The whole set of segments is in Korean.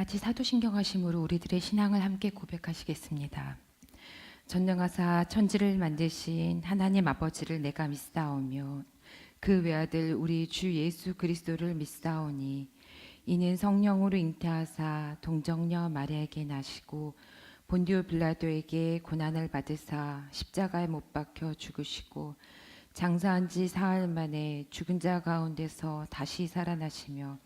같이 사도신경하심으로 우리들의 신앙을 함께 고백하시겠습니다. 전능하사 천지를 만드신 하나님 아버지를 내가 믿사오며 그 외아들 우리 주 예수 그리스도를 믿사오니 이는 성령으로 잉태하사 동정녀 마리아에게 나시고 본디오 빌라도에게 고난을 받으사 십자가에 못 박혀 죽으시고 장사한 지 사흘 만에 죽은 자 가운데서 다시 살아나시며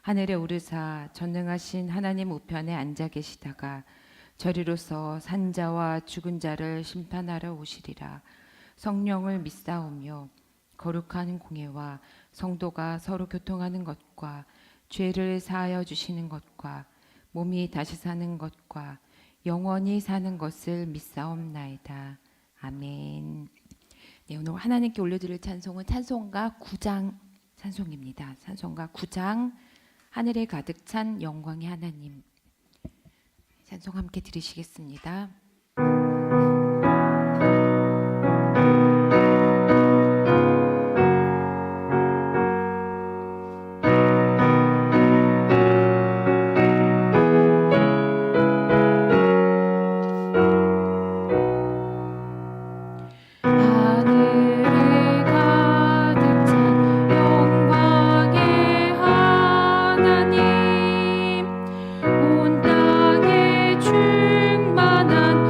하늘에 오르사 전능하신 하나님 우편에 앉아 계시다가 저리로서 산자와 죽은 자를 심판하러 오시리라. 성령을 믿사오며 거룩한 공예와 성도가 서로 교통하는 것과 죄를 사하여 주시는 것과 몸이 다시 사는 것과 영원히 사는 것을 믿사옵나이다. 아멘. 네, 오늘 하나님께 올려드릴 찬송은 찬송가 9장 찬송입니다. 찬송가 9장 하늘에 가득 찬 영광의 하나님. 찬송 함께 들으시겠습니다. 온 땅에 충만한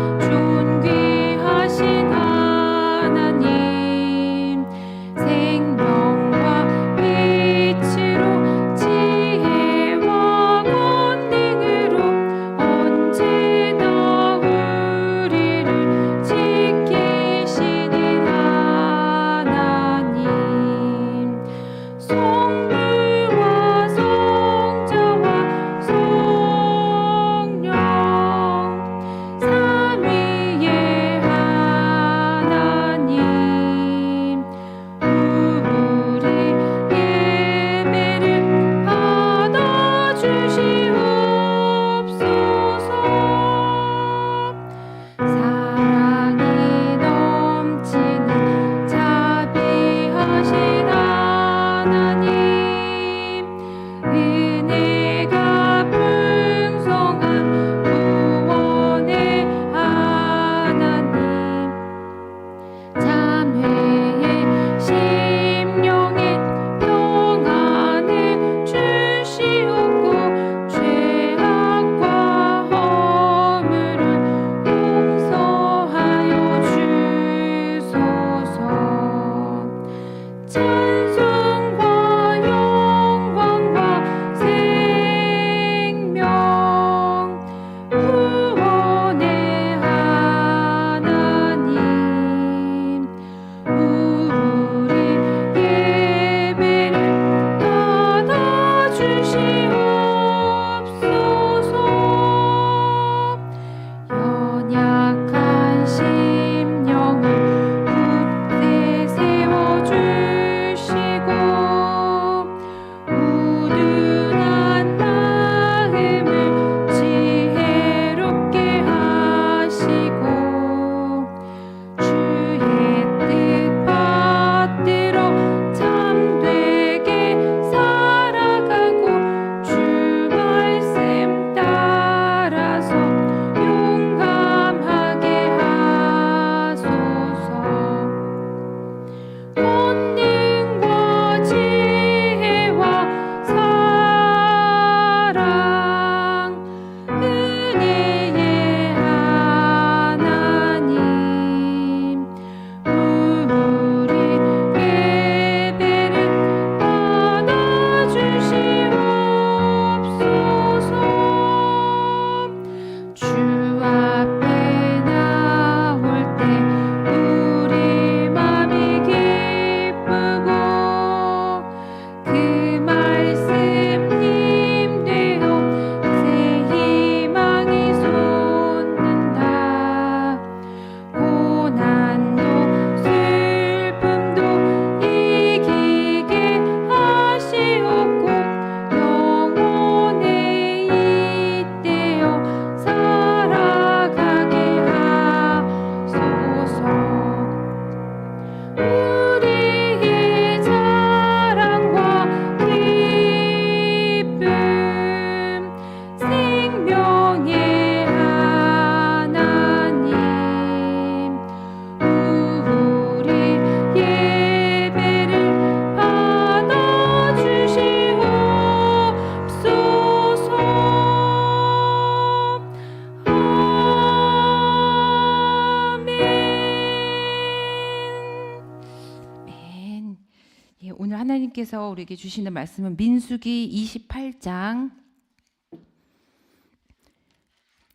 하나님께서 우리에게 주시는 말씀은 민수기 28장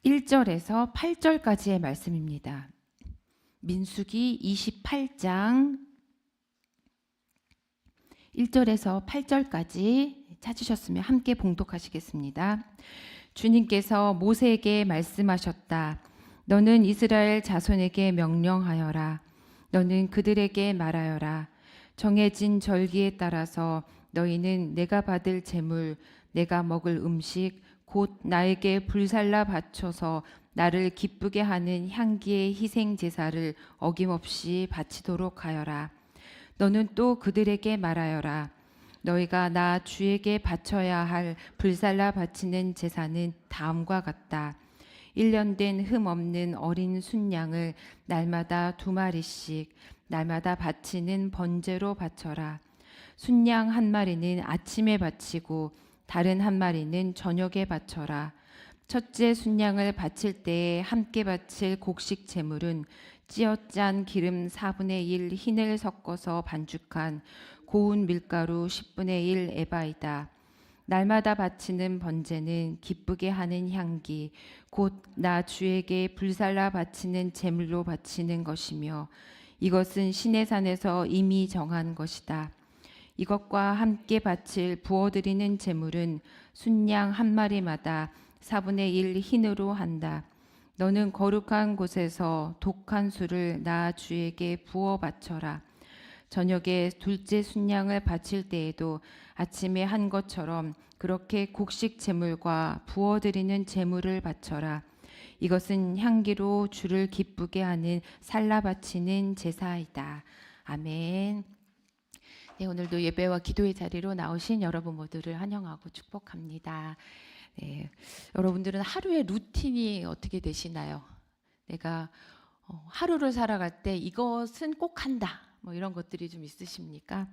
1절에서 8절까지의 말씀입니다. 민수기 28장 1절에서 8절까지 찾으셨으면 함께 봉독하시겠습니다. 주님께서 모세에게 말씀하셨다. 너는 이스라엘 자손에게 명령하여라. 너는 그들에게 말하여라. 정해진 절기에 따라서 너희는 내가 받을 제물, 내가 먹을 음식, 곧 나에게 불살라 바쳐서 나를 기쁘게 하는 향기의 희생 제사를 어김없이 바치도록 하여라. 너는 또 그들에게 말하여라. 너희가 나 주에게 바쳐야 할 불살라 바치는 제사는 다음과 같다. 1년 된 흠 없는 어린 순양을 날마다 2마리씩 날마다 바치는 번제로 바쳐라. 순양 1마리는 아침에 바치고 다른 1마리는 저녁에 바쳐라. 첫째 순양을 바칠 때에 함께 바칠 곡식 제물은 찌어짠 기름 4분의 1 흰을 섞어서 반죽한 고운 밀가루 10분의 1 에바이다. 날마다 바치는 번제는 기쁘게 하는 향기, 곧 나 주에게 불살라 바치는 제물로 바치는 것이며 이것은 시내산에서 이미 정한 것이다. 이것과 함께 바칠 부어드리는 제물은 순양 1마리마다 4분의 1 흰으로 한다. 너는 거룩한 곳에서 독한 술을 나 주에게 부어 바쳐라. 저녁에 둘째 순양을 바칠 때에도 아침에 한 것처럼 그렇게 곡식 제물과 부어드리는 제물을 바쳐라. 이것은 향기로 주를 기쁘게 하는 살라 바치는 제사이다. 아멘. 네, 오늘도 예배와 기도의 자리로 나오신 여러분 모두를 환영하고 축복합니다. 네, 여러분들은 하루의 루틴이 어떻게 되시나요? 내가 하루를 살아갈 때 이것은 꼭 한다. 뭐 이런 것들이 좀 있으십니까?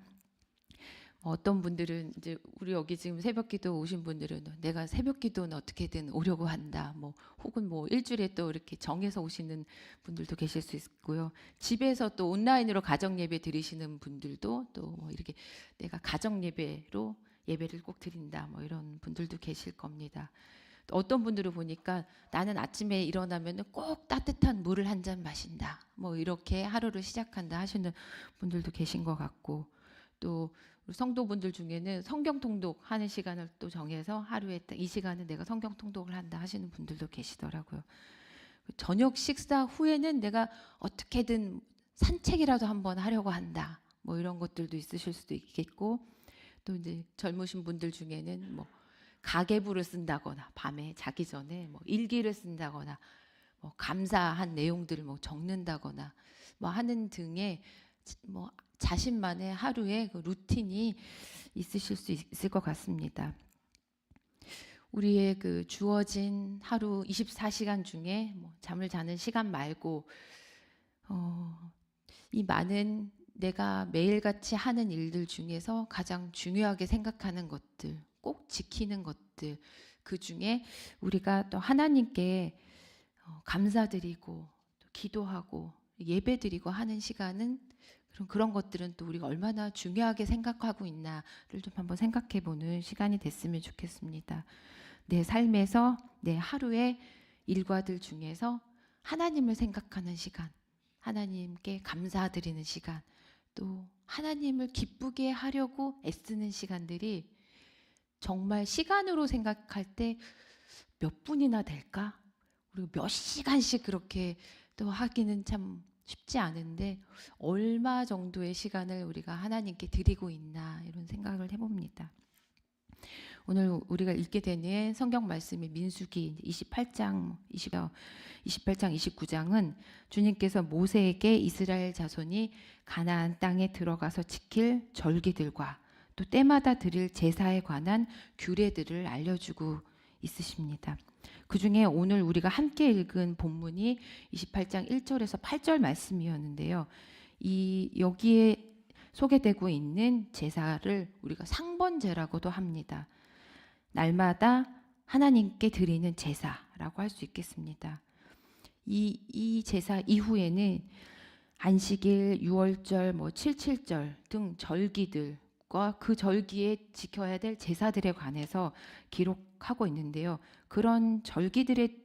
어떤 분들은 이제 우리 여기 지금 새벽기도 오신 분들은 내가 새벽기도는 어떻게든 오려고 한다. 뭐 혹은 뭐 일주일에 또 이렇게 정해서 오시는 분들도 계실 수 있고요. 집에서 또 온라인으로 가정 예배 드리시는 분들도 또 뭐 이렇게 내가 가정 예배로 예배를 꼭 드린다. 뭐 이런 분들도 계실 겁니다. 어떤 분들을 보니까 나는 아침에 일어나면 꼭 따뜻한 물을 한 잔 마신다. 뭐 이렇게 하루를 시작한다 하시는 분들도 계신 것 같고 또 성도분들 중에는 성경 통독하는 시간을 또 정해서 하루에 이 시간은 내가 성경 통독을 한다 하시는 분들도 계시더라고요. 저녁 식사 후에는 내가 어떻게든 산책이라도 한번 하려고 한다. 뭐 이런 것들도 있으실 수도 있겠고 또 이제 젊으신 분들 중에는 뭐 가계부를 쓴다거나 밤에 자기 전에 뭐 일기를 쓴다거나 뭐 감사한 내용들을 뭐 적는다거나 뭐 하는 등의 뭐 자신만의 하루의 그 루틴이 있으실 수 있을 것 같습니다. 우리의 그 주어진 하루 24시간 중에 뭐 잠을 자는 시간 말고 이 많은 내가 매일같이 하는 일들 중에서 가장 중요하게 생각하는 것들, 꼭 지키는 것들, 그 중에 우리가 또 하나님께 감사드리고 또 기도하고 예배드리고 하는 시간은 그런 것들은 또 우리가 얼마나 중요하게 생각하고 있나를 좀 한번 생각해 보는 시간이 됐으면 좋겠습니다. 내 삶에서 내 하루의 일과들 중에서 하나님을 생각하는 시간, 하나님께 감사드리는 시간, 또 하나님을 기쁘게 하려고 애쓰는 시간들이 정말 시간으로 생각할 때 몇 분이나 될까? 그리고 몇 시간씩 그렇게 또 하기는 참 쉽지 않은데 얼마 정도의 시간을 우리가 하나님께 드리고 있나 이런 생각을 해봅니다. 오늘 우리가 읽게 되는 성경 말씀이 민수기 28장 29장은 주님께서 모세에게 이스라엘 자손이 가나안 땅에 들어가서 지킬 절기들과 또 때마다 드릴 제사에 관한 규례들을 알려주고 있으십니다. 그 중에 오늘 우리가 함께 읽은 본문이 28장 1절에서 8절 말씀이었는데요. 여기에 소개되고 있는 제사를 우리가 상번제라고도 합니다. 날마다 하나님께 드리는 제사라고 할 수 있겠습니다. 이 제사 이후에는 안식일, 유월절, 뭐 칠칠절 등 절기들, 것과 그 절기에 지켜야 될 제사들에 관해서 기록하고 있는데요. 그런 절기들에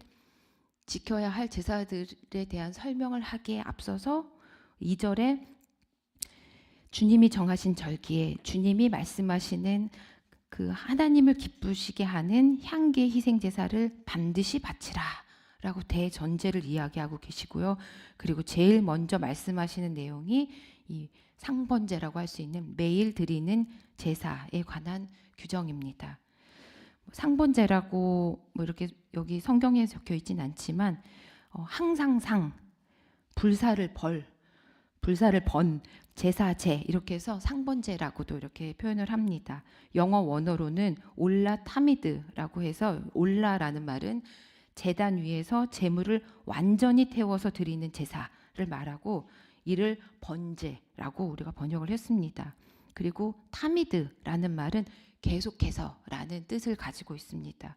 지켜야 할 제사들에 대한 설명을 하기에 앞서서 2절에 주님이 정하신 절기에 주님이 말씀하시는 그 하나님을 기쁘시게 하는 향기 희생 제사를 반드시 바치라 라고 대전제를 이야기하고 계시고요. 그리고 제일 먼저 말씀하시는 내용이 이 상번제라고 할 수 있는 매일 드리는 제사에 관한 규정입니다. 상번제라고 뭐 이렇게 여기 성경에 적혀 있진 않지만 항상 불사를 번, 제사제 이렇게 해서 상번제라고도 이렇게 표현을 합니다. 영어 원어로는 올라 타미드라고 해서 올라라는 말은 제단 위에서 제물을 완전히 태워서 드리는 제사를 말하고 이를 번제라고 우리가 번역을 했습니다. 그리고 타미드라는 말은 계속해서라는 뜻을 가지고 있습니다.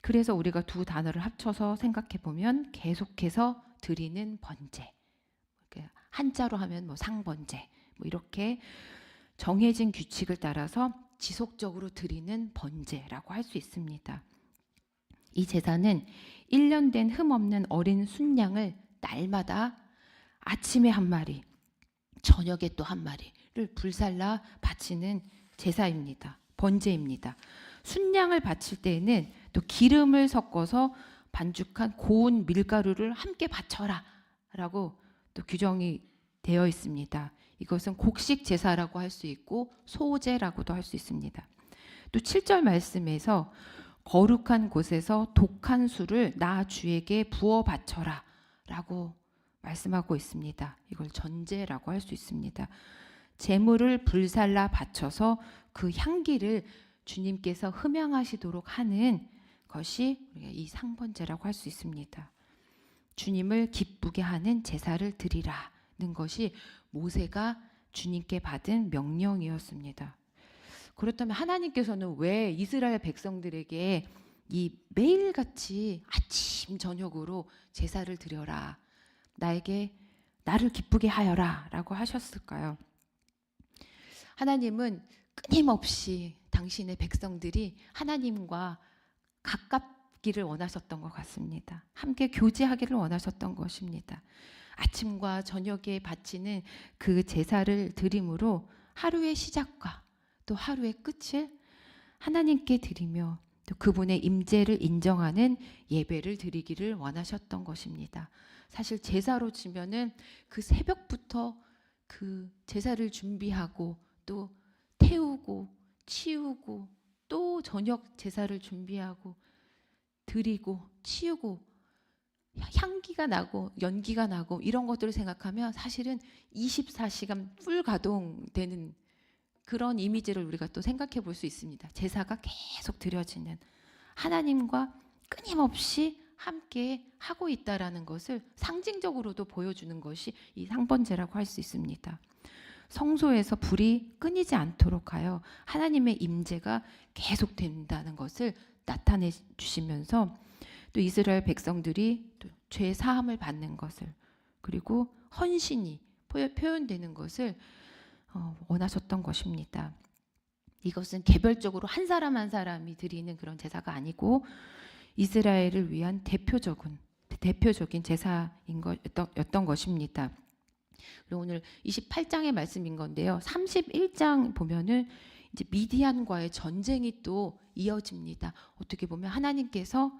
그래서 우리가 두 단어를 합쳐서 생각해 보면 계속해서 드리는 번제, 한자로 하면 뭐 상번제, 뭐 이렇게 정해진 규칙을 따라서 지속적으로 드리는 번제라고 할 수 있습니다. 이 제사는 1년 된 흠없는 어린 순양을 날마다 아침에 한 마리, 저녁에 또 한 마리를 불살라 바치는 제사입니다. 번제입니다. 순양을 바칠 때에는 또 기름을 섞어서 반죽한 고운 밀가루를 함께 바쳐라 라고 또 규정이 되어 있습니다. 이것은 곡식 제사라고 할 수 있고 소제라고도 할 수 있습니다. 또 7절 말씀에서 거룩한 곳에서 독한 술을 나 주에게 부어 바쳐라 라고 말씀하고 있습니다. 이걸 전제라고 할 수 있습니다. 제물을 불살라 바쳐서 그 향기를 주님께서 흠양하시도록 하는 것이 우리가 이 상번제라고 할 수 있습니다. 주님을 기쁘게 하는 제사를 드리라는 것이 모세가 주님께 받은 명령이었습니다. 그렇다면 하나님께서는 왜 이스라엘 백성들에게 이 매일같이 아침 저녁으로 제사를 드려라, 나를 기쁘게 하여라 라고 하셨을까요? 하나님은 끊임없이 당신의 백성들이 하나님과 가깝기를 원하셨던 것 같습니다. 함께 교제하기를 원하셨던 것입니다. 아침과 저녁에 바치는 그 제사를 드림으로 하루의 시작과 또 하루의 끝을 하나님께 드리며 또 그분의 임재를 인정하는 예배를 드리기를 원하셨던 것입니다. 사실 제사로 치면은 그 새벽부터 그 제사를 준비하고 또 태우고 치우고 또 저녁 제사를 준비하고 드리고 치우고 향기가 나고 연기가 나고 이런 것들을 생각하면 사실은 24시간 풀 가동되는 그런 이미지를 우리가 또 생각해 볼 수 있습니다. 제사가 계속 드려지는, 하나님과 끊임없이 함께 하고 있다라는 것을 상징적으로도 보여주는 것이 이 상번제라고 할 수 있습니다. 성소에서 불이 끊이지 않도록 하여 하나님의 임재가 계속된다는 것을 나타내 주시면서 또 이스라엘 백성들이 또 죄 사함을 받는 것을, 그리고 헌신이 표현되는 것을 원하셨던 것입니다. 이것은 개별적으로 한 사람 한 사람이 드리는 그런 제사가 아니고 이스라엘을 위한 대표적인 제사였던 것입니다. 그리고 오늘 28장의 말씀인 건데요. 31장 보면은 이제 미디안과의 전쟁이 또 이어집니다. 어떻게 보면 하나님께서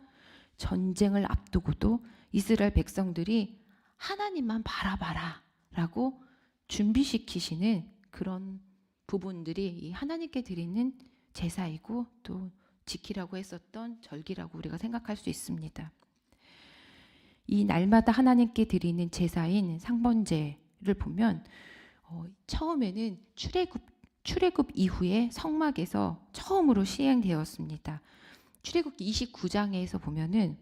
전쟁을 앞두고도 이스라엘 백성들이 하나님만 바라봐라 라고 준비시키시는 그런 부분들이 이 하나님께 드리는 제사이고 또 지키라고 했었던 절기라고 우리가 생각할 수 있습니다. 이 날마다 하나님께 드리는 제사인 상번제를 보면 처음에는 출애굽 이후에 성막에서 처음으로 시행되었습니다. 출애굽기 29장에서 보면은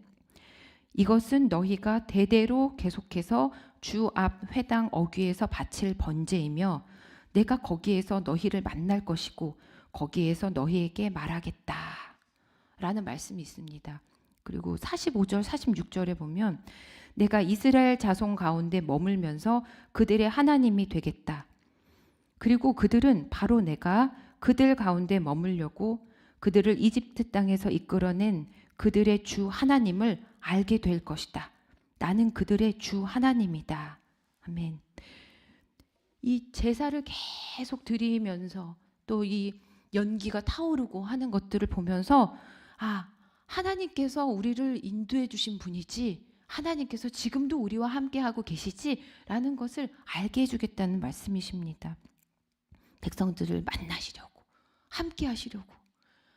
이것은 너희가 대대로 계속해서 주 앞 회당 어귀에서 바칠 번제이며 내가 거기에서 너희를 만날 것이고 거기에서 너희에게 말하겠다 라는 말씀이 있습니다. 그리고 45절 46절에 보면 내가 이스라엘 자손 가운데 머물면서 그들의 하나님이 되겠다. 그리고 그들은 바로 내가 그들 가운데 머물려고 그들을 이집트 땅에서 이끌어낸 그들의 주 하나님을 알게 될 것이다. 나는 그들의 주 하나님이다. 아멘. 이 제사를 계속 드리면서 또 이 연기가 타오르고 하는 것들을 보면서 하나님께서 우리를 인도해 주신 분이지, 하나님께서 지금도 우리와 함께하고 계시지라는 것을 알게 해주겠다는 말씀이십니다. 백성들을 만나시려고, 함께하시려고,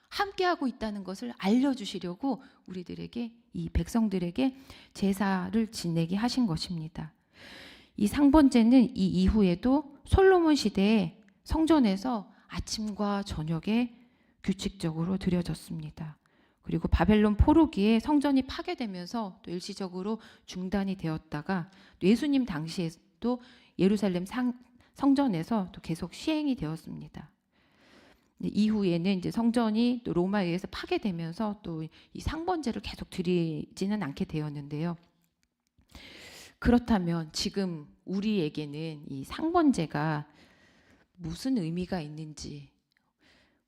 함께하고 있다는 것을 알려주시려고 우리들에게, 이 백성들에게 제사를 지내게 하신 것입니다. 이 상번제는 이 이후에도 솔로몬 시대에 성전에서 아침과 저녁에 규칙적으로 드려졌습니다. 그리고 바벨론 포로기에 성전이 파괴되면서 또 일시적으로 중단이 되었다가 예수님 당시에도 예루살렘 성전에서 또 계속 시행이 되었습니다. 이후에는 이제 성전이 또 로마에 의해서 파괴되면서 또 이 상번제를 계속 드리지는 않게 되었는데요. 그렇다면 지금 우리에게는 이 상번제가 무슨 의미가 있는지,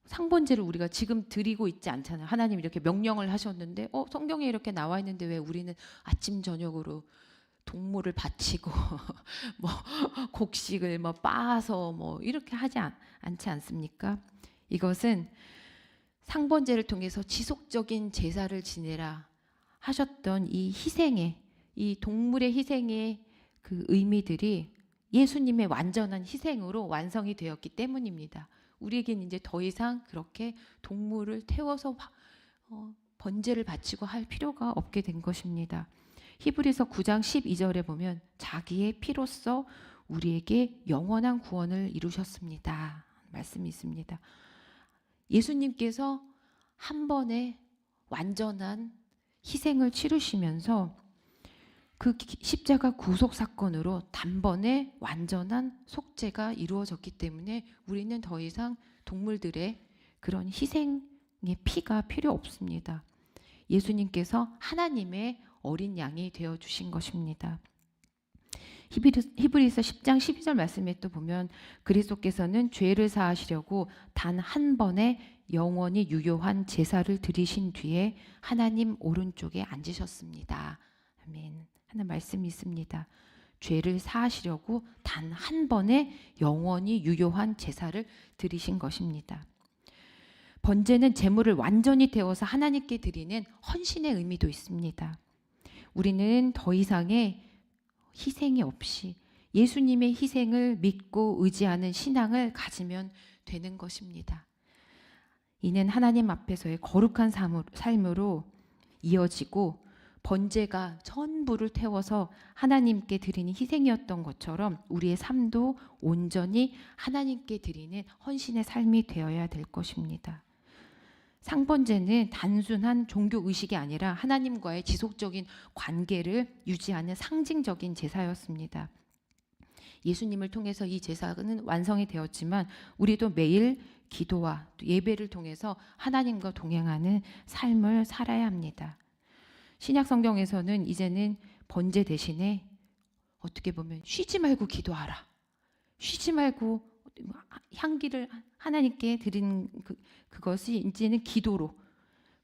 상번제를 우리가 지금 드리고 있지 않잖아요. 하나님 이렇게 명령을 하셨는데 성경에 이렇게 나와 있는데 왜 우리는 아침 저녁으로 동물을 바치고 뭐 곡식을 뭐 빻아서 뭐 이렇게 하지 않지 않습니까? 이것은 상번제를 통해서 지속적인 제사를 지내라 하셨던 이 희생의, 이 동물의 희생의 그 의미들이 예수님의 완전한 희생으로 완성이 되었기 때문입니다. 우리에게는 이제 더 이상 그렇게 동물을 태워서 번제를 바치고 할 필요가 없게 된 것입니다. 히브리서 9장 12절에 보면 자기의 피로써 우리에게 영원한 구원을 이루셨습니다. 말씀이 있습니다. 예수님께서 한 번에 완전한 희생을 치르시면서 그 십자가 구속 사건으로 단번에 완전한 속죄가 이루어졌기 때문에 우리는 더 이상 동물들의 그런 희생의 피가 필요 없습니다. 예수님께서 하나님의 어린 양이 되어 주신 것입니다. 히브리서 10장 12절 말씀에 또 보면 그리스도께서는 죄를 사하시려고 단 한 번에 영원히 유효한 제사를 드리신 뒤에 하나님 오른쪽에 앉으셨습니다. 아멘. 하는 말씀이 있습니다. 죄를 사하시려고 단 한 번에 영원히 유효한 제사를 드리신 것입니다. 번제는 제물을 완전히 태워서 하나님께 드리는 헌신의 의미도 있습니다. 우리는 더 이상의 희생이 없이 예수님의 희생을 믿고 의지하는 신앙을 가지면 되는 것입니다. 이는 하나님 앞에서의 거룩한 삶으로 이어지고 번제가 전부를 태워서 하나님께 드리는 희생이었던 것처럼 우리의 삶도 온전히 하나님께 드리는 헌신의 삶이 되어야 될 것입니다. 상번제는 단순한 종교 의식이 아니라 하나님과의 지속적인 관계를 유지하는 상징적인 제사였습니다. 예수님을 통해서 이 제사는 완성이 되었지만 우리도 매일 기도와 예배를 통해서 하나님과 동행하는 삶을 살아야 합니다. 신약 성경에서는 이제는 번제 대신에 어떻게 보면 쉬지 말고 기도하라, 쉬지 말고 향기를 하나님께 드리는 그것이 이제는 기도로,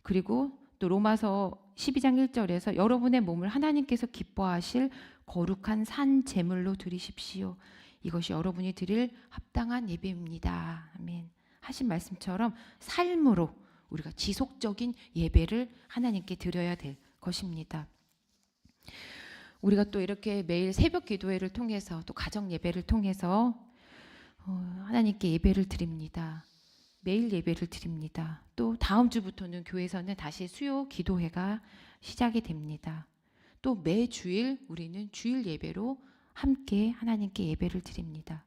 그리고 또 로마서 12장 1절에서 여러분의 몸을 하나님께서 기뻐하실 거룩한 산 제물로 드리십시오. 이것이 여러분이 드릴 합당한 예배입니다. 아멘. 하신 말씀처럼 삶으로 우리가 지속적인 예배를 하나님께 드려야 될 것입니다. 우리가 또 이렇게 매일 새벽 기도회를 통해서 또 가정 예배를 통해서 하나님께 예배를 드립니다. 매일 예배를 드립니다. 또 다음 주부터는 교회에서는 다시 수요 기도회가 시작이 됩니다. 또 매주일 우리는 주일 예배로 함께 하나님께 예배를 드립니다.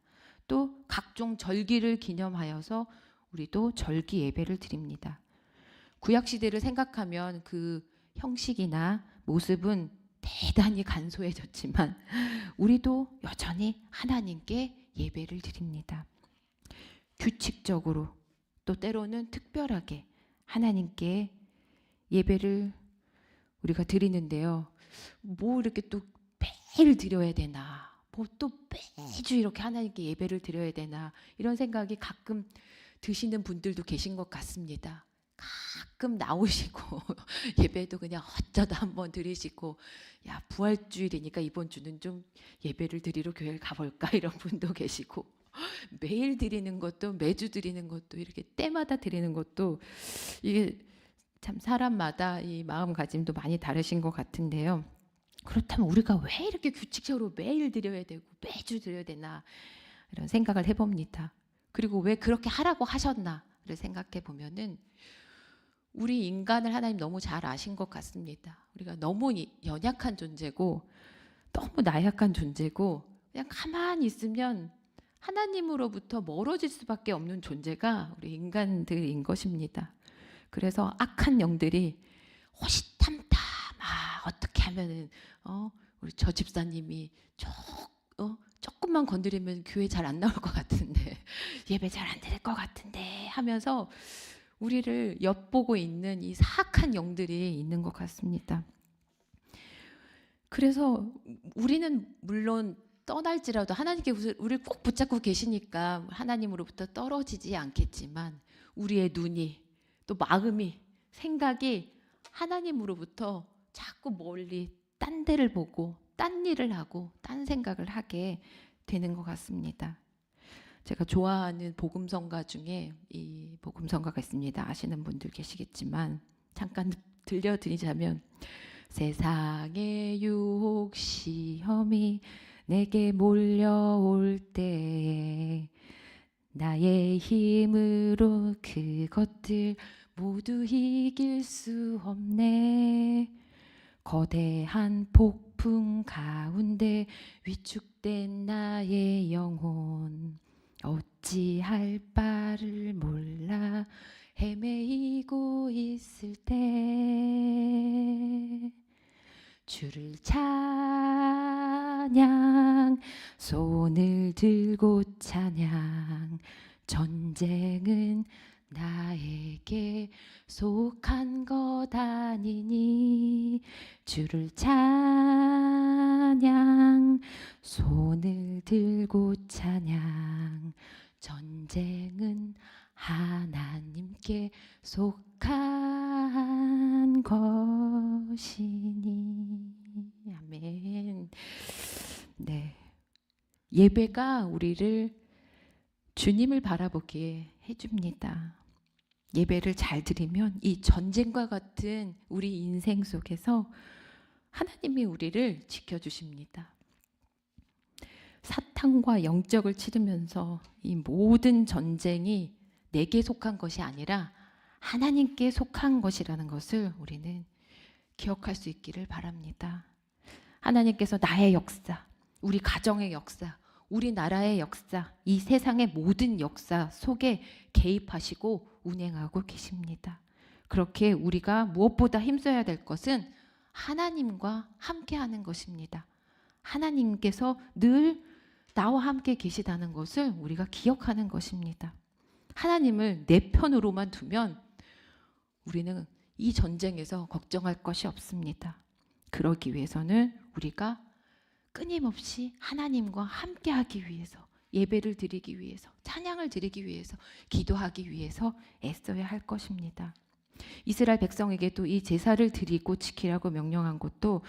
또 각종 절기를 기념하여서 우리도 절기 예배를 드립니다. 구약 시대를 생각하면 그 형식이나 모습은 대단히 간소해졌지만 우리도 여전히 하나님께 예배를 드립니다. 규칙적으로 또 때로는 특별하게 하나님께 예배를 우리가 드리는데요. 뭐 이렇게 또 매일 드려야 되나, 뭐 또 매주 이렇게 하나님께 예배를 드려야 되나 이런 생각이 가끔 드시는 분들도 계신 것 같습니다. 가끔 나오시고 예배도 그냥 어쩌다 한번 드리시고, 야 부활주일이니까 이번 주는 좀 예배를 드리러 교회를 가볼까 이런 분도 계시고, 매일 드리는 것도 매주 드리는 것도 이렇게 때마다 드리는 것도 이게 참 사람마다 이 마음가짐도 많이 다르신 것 같은데요. 그렇다면 우리가 왜 이렇게 규칙적으로 매일 드려야 되고 매주 드려야 되나 이런 생각을 해봅니다. 그리고 왜 그렇게 하라고 하셨나를 생각해 보면은 우리 인간을 하나님 너무 잘 아신 것 같습니다. 우리가 너무 연약한 존재고 너무 나약한 존재고 그냥 가만히 있으면 하나님으로부터 멀어질 수밖에 없는 존재가 우리 인간들인 것입니다. 그래서 악한 영들이 호시탐탐 어떻게 하면은 우리 저 집사님이 조금만 건드리면 교회 잘 안 나올 것 같은데 예배 잘 안 드릴 것 같은데 하면서 우리를 엿보고 있는 이 사악한 영들이 있는 것 같습니다. 그래서 우리는 물론 떠날지라도 하나님께 우리를 꼭 붙잡고 계시니까 하나님으로부터 떨어지지 않겠지만 우리의 눈이 또 마음이 생각이 하나님으로부터 자꾸 멀리 딴 데를 보고 딴 일을 하고 딴 생각을 하게 되는 것 같습니다. 제가 좋아하는 복음성가 중에 이 복음성가가 있습니다. 아시는 분들 계시겠지만 잠깐 들려드리자면, 세상의 유혹 시험이 내게 몰려올 때에 나의 힘으로 그것들 모두 이길 수 없네. 거대한 폭풍 가운데 위축된 나의 영혼 어찌할 바를 몰라 헤매이고 있을 때 주를 찬양, 손을 들고 찬양. 전쟁은 나에게 속한 것 아니니 주를 찬양, 손을 들고 찬양. 전쟁은 하나님께 속한 것이니. 아멘. 네. 예배가 우리를 주님을 바라보게 해줍니다. 예배를 잘 드리면 이 전쟁과 같은 우리 인생 속에서 하나님이 우리를 지켜주십니다. 사탄과 영적을 치르면서 이 모든 전쟁이 내게 속한 것이 아니라 하나님께 속한 것이라는 것을 우리는 기억할 수 있기를 바랍니다. 하나님께서 나의 역사, 우리 가정의 역사, 우리나라의 역사, 이 세상의 모든 역사 속에 개입하시고 운행하고 계십니다. 그렇게 우리가 무엇보다 힘써야 될 것은 하나님과 함께하는 것입니다. 하나님께서 늘 나와 함께 계시다는 것을 우리가 기억하는 것입니다. 하나님을 내 편으로만 두면 우리는 이 전쟁에서 걱정할 것이 없습니다. 그러기 위해서는 우리가 끊임없이 하나님과 함께하기 위해서, 예배를 드리기 위해서, 찬양을 드리기 위해서, 기도하기 위해서 애써야 할 것입니다. 이스라엘 백성에게도 이 제사를 드리고 지키라고 명령한 것도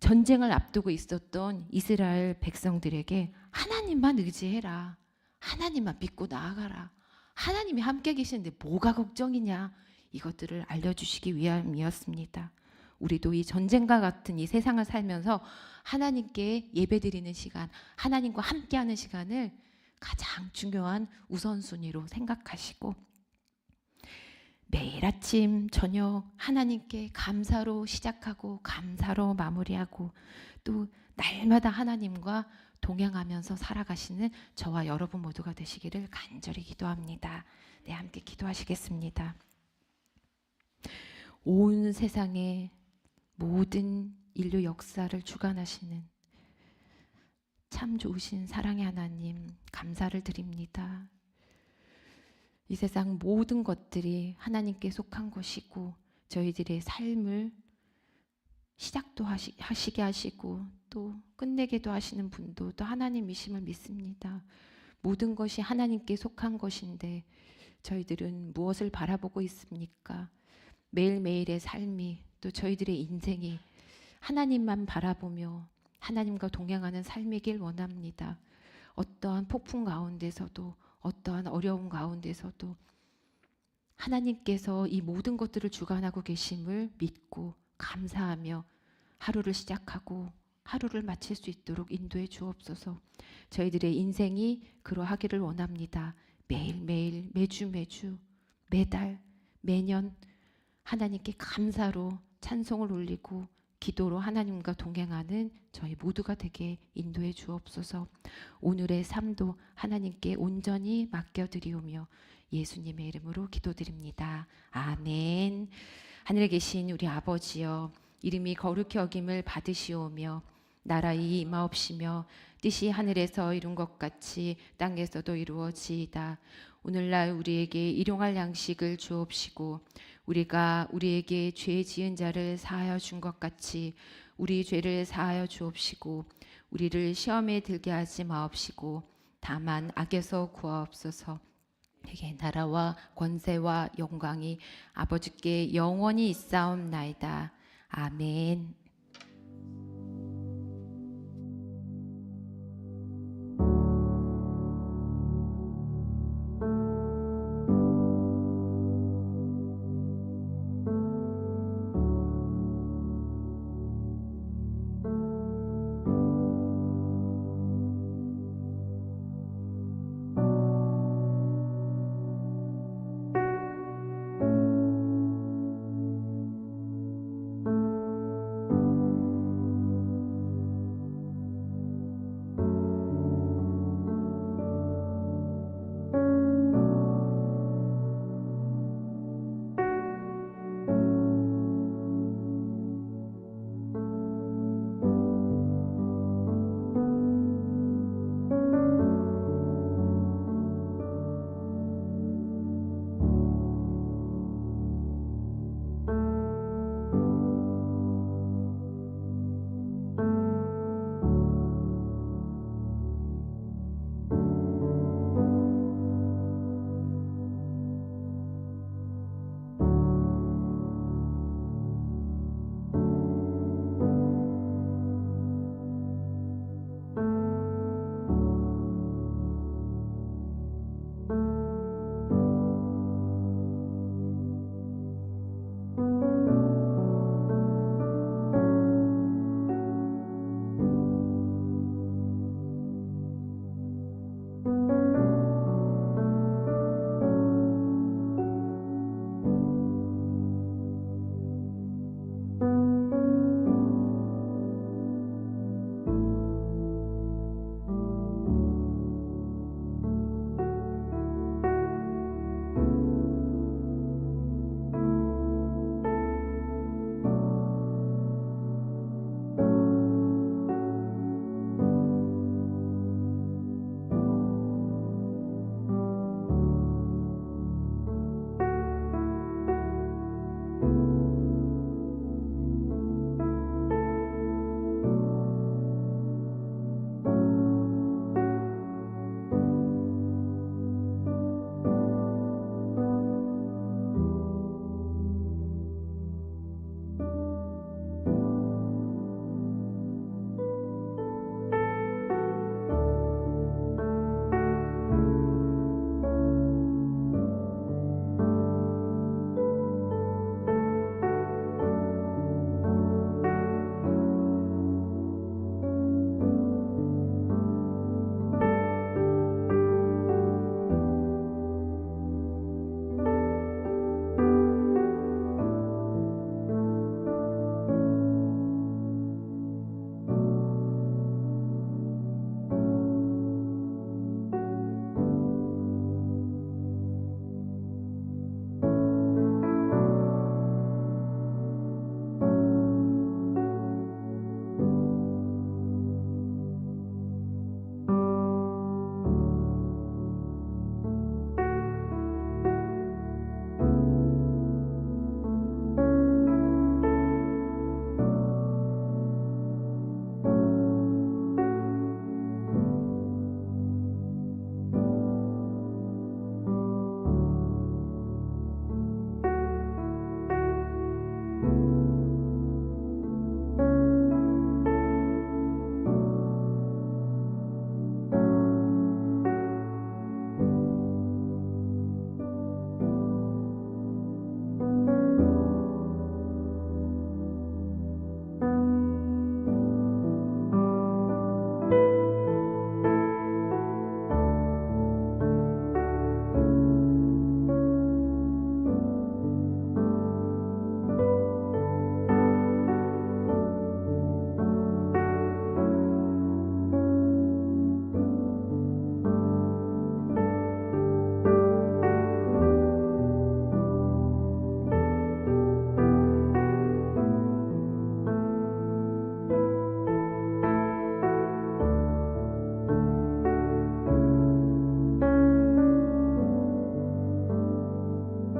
전쟁을 앞두고 있었던 이스라엘 백성들에게 하나님만 의지해라, 하나님만 믿고 나아가라, 하나님이 함께 계시는데 뭐가 걱정이냐, 이것들을 알려주시기 위함이었습니다. 우리도 이 전쟁과 같은 이 세상을 살면서 하나님께 예배드리는 시간, 하나님과 함께하는 시간을 가장 중요한 우선순위로 생각하시고 매일 아침 저녁 하나님께 감사로 시작하고 감사로 마무리하고 또 날마다 하나님과 동행하면서 살아가시는 저와 여러분 모두가 되시기를 간절히 기도합니다. 네, 함께 기도하시겠습니다. 온 세상의 모든 인류 역사를 주관하시는 참 좋으신 사랑의 하나님, 감사를 드립니다. 이 세상 모든 것들이 하나님께 속한 것이고 저희들의 삶을 시작도 하시게 하시고 또 끝내게도 하시는 분도 또 하나님이심을 믿습니다. 모든 것이 하나님께 속한 것인데 저희들은 무엇을 바라보고 있습니까? 매일매일의 삶이 또 저희들의 인생이 하나님만 바라보며 하나님과 동행하는 삶이길 원합니다. 어떠한 폭풍 가운데서도 어떠한 어려움 가운데서도 하나님께서 이 모든 것들을 주관하고 계심을 믿고 감사하며 하루를 시작하고 하루를 마칠 수 있도록 인도해 주옵소서. 저희들의 인생이 그러하기를 원합니다. 매일매일 매주 매달 매년 하나님께 감사로 찬송을 올리고 기도로 하나님과 동행하는 저희 모두가 되게 인도해 주옵소서. 오늘의 삶도 하나님께 온전히 맡겨드리오며 예수님의 이름으로 기도드립니다. 아멘. 하늘에 계신 우리 아버지여, 이름이 거룩히 여김을 받으시오며 나라의 임하옵시며 뜻이 하늘에서 이룬 것 같이 땅에서도 이루어지이다. 오늘날 우리에게 일용할 양식을 주옵시고 우리가 우리에게 죄 지은 자를 사하여 준 것 같이 우리 죄를 사하여 주옵시고 우리를 시험에 들게 하지 마옵시고 다만 악에서 구하옵소서. 되게 나라와 권세와 영광이 아버지께 영원히 있사옵나이다. 아멘.